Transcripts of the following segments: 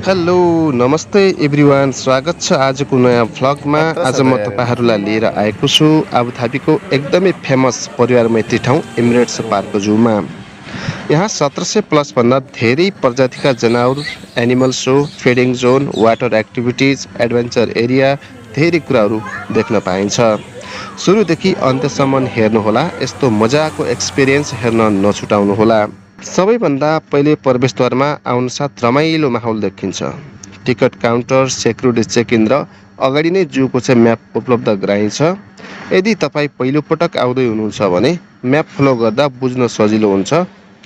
Hello नमस्ते everyone स्वागत छ आजको नयाँ भ्लगमा। खतरा छ आज त म यार तपाईँहरूलाई लिएर आएको छु आबुधाबीको एकदमै फेमस परिवार मैत्री ठाउँ एमिरेट्स पार्क जूमा। यहाँ 1700 प्लस भन्दा धेरै प्रजातिका जनावर, animal so, feeding John, water activities, adventure area धेरै कुराहरू देख्न पाइन्छ। सुरुदेखि अन्त्यसम्म हेर्नुहोला, यस्तो मजाको एक्सपिरियन्स हेर्न नछुटाउनुहोला। सबैभन्दा पहिले प्रवेशद्वारमा आउनसाथ रमाइलो माहौल देखिन्छ। Ticket counter, security check in र अगाडि नै जूको चाहिँ म्याप उपलब्ध गराइन्छ। यदि तपाईँ पहिलोपटक आउँदै हुनुहुन्छ भने म्याप फलो गर्दा बुझ्न सजिलो हुन्छ,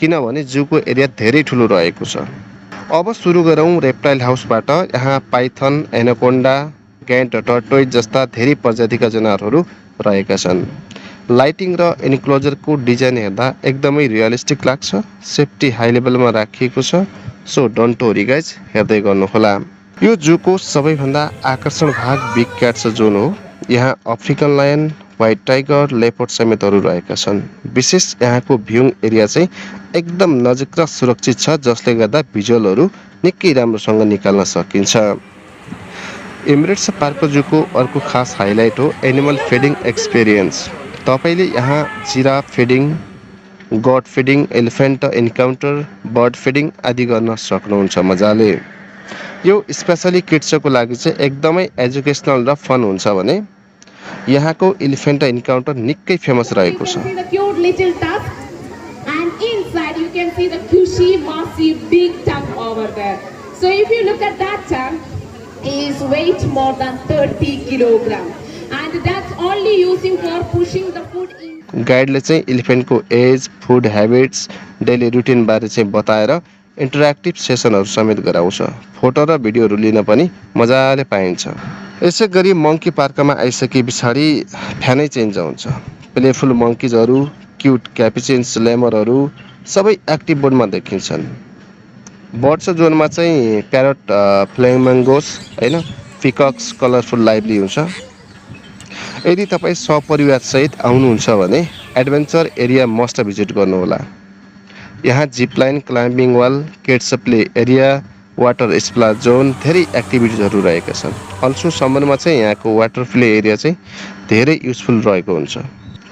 किनभने जूको एरिया धेरै ठुलो रहेको छ। अब सुरु गरौँ रेप्टाइल हाउसबाट। यहाँ पाइथन, एनाकोन्डा, ग्यान्ट टर्टोइज जस्ता धेरै प्रजातिका जनावरहरू रहेका छन्। लाइटिङ र एन्क्लोजरको डिजाइन हेर्दा एकदमै रियलिस्टिक लाग्छ। सेफ्टी हाई लेभलमा राखिएको छ, सो डोन्ट वरी गाइज, हेर्दै गर्नुहोला। यो जूको सबैभन्दा आकर्षण भाग बिग क्याट्स जोन हो। यहाँ African lion, white tiger, leopard समेतहरू रहेका छन्। विशेष यहाँको भ्युङ एरिया चाहिँ एकदम नजिक र सुरक्षित छ, जसले गर्दा भिजुअलहरू निकै राम्रोसँग निकाल्न सकिन्छ। एमिरेट्स पार्क जूको अर्को खास हाइलाइट हो एनिमल फिडिङ एक्सपिरियन्स। तपाईँले यहाँ giraffe feeding, goat feeding, elephant encounter, bird feeding आदि गर्न सक्नुहुन्छ मजाले। यो स्पेसली किड्सको लागि चाहिँ एकदमै एजुकेसनल र फन हुन्छ भने यहाँको एलिफेन्ट इन्काउन्टर निकै फेमस रहेको छ। Is weight more than 30 kilogram and that's only using for pushing the food in. गाइडले चाहिँ एलिफेन्टको age, food habits, daily routine बारे चाहिँ बताएर इन्टरेक्टिभ सेसनहरू समेत गराउँछ। फोटो र भिडियोहरू लिन पनि मजाले पाइन्छ। यसै गरी मङ्की पार्कमा आइसके पछाडि फ्यानै चेन्ज हुन्छ। प्लेफुल मङ्किजहरू, क्युट क्यापुचिन्स लेमरहरू सबै एक्टिभ बोर्डमा देखिन्छन्। बर्ड्स जोनमा चाहिँ प्यारट, फ्लेमिङ्गोस होइन, पिकक्स कलरफुल लाइभली हुन्छ। यदि तपाईँ सपरिवारसहित आउनुहुन्छ भने एडभेन्चर एरिया मस्ट भिजिट गर्नुहोला। यहाँ zipline, climbing wall, kids play area, water splash zone धेरै एक्टिभिटिजहरू रहेका छन्। अल्सो समरमा चाहिँ यहाँको वाटर प्ले एरिया चाहिँ धेरै युजफुल रहेको हुन्छ।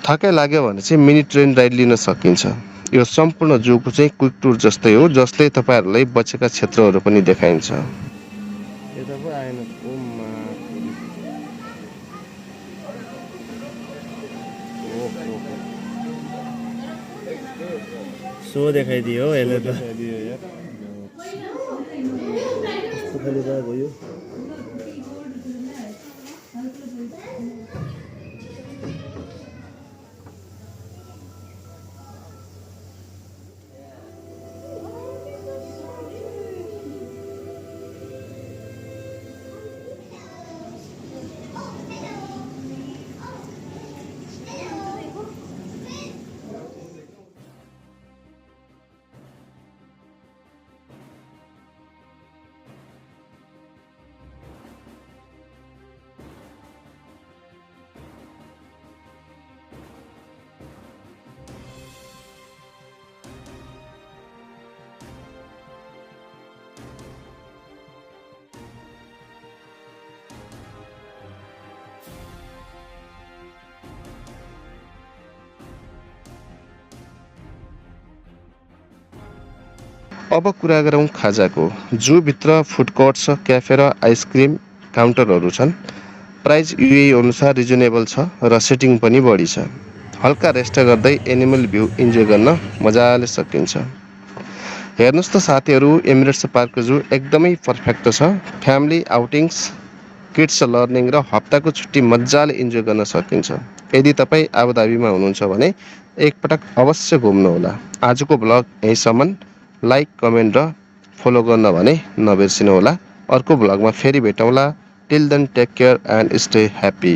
थकाइ लाग्यो भने चाहिँ मिनी ट्रेन राइड लिन सकिन्छ। यो सम्पूर्ण जूको चाहिँ क्विक टुर जस्तै हो, जसले तपाईँहरूलाई बचेका क्षेत्रहरू पनि देखाइन्छ। सो देखाइदियो यसले त भयो। अब कुरा गरौँ खाजाको। जूभित्र फुड कोर्ट्स, क्याफे र आइसक्रिम काउन्टरहरू छन्। प्राइस युए अनुसार रिजनेबल छ र सिटिङ पनि बढी छ। हल्का रेस्ट गर्दै एनिमल भ्यू इन्जोय गर्न मजाले सकिन्छ। हेर्नुहोस् त साथीहरू, एमिरेट्स पार्क जू एकदमै पर्फेक्ट छ। फ्यामिली आउटिङ्स, किड्स लर्निङ र हप्ताको छुट्टी मजाले इन्जोय गर्न सकिन्छ। यदि तपाईँ आबुधाबीमा हुनुहुन्छ भने एकपटक अवश्य घुम्नुहोला। आजको भ्लग यहीँसम्म। लाइक, कमेन्ट र फलो गर्न भने नबिर्सिनुहोला। अर्को भ्लगमा फेरि भेटौँला। Till then take care and stay happy.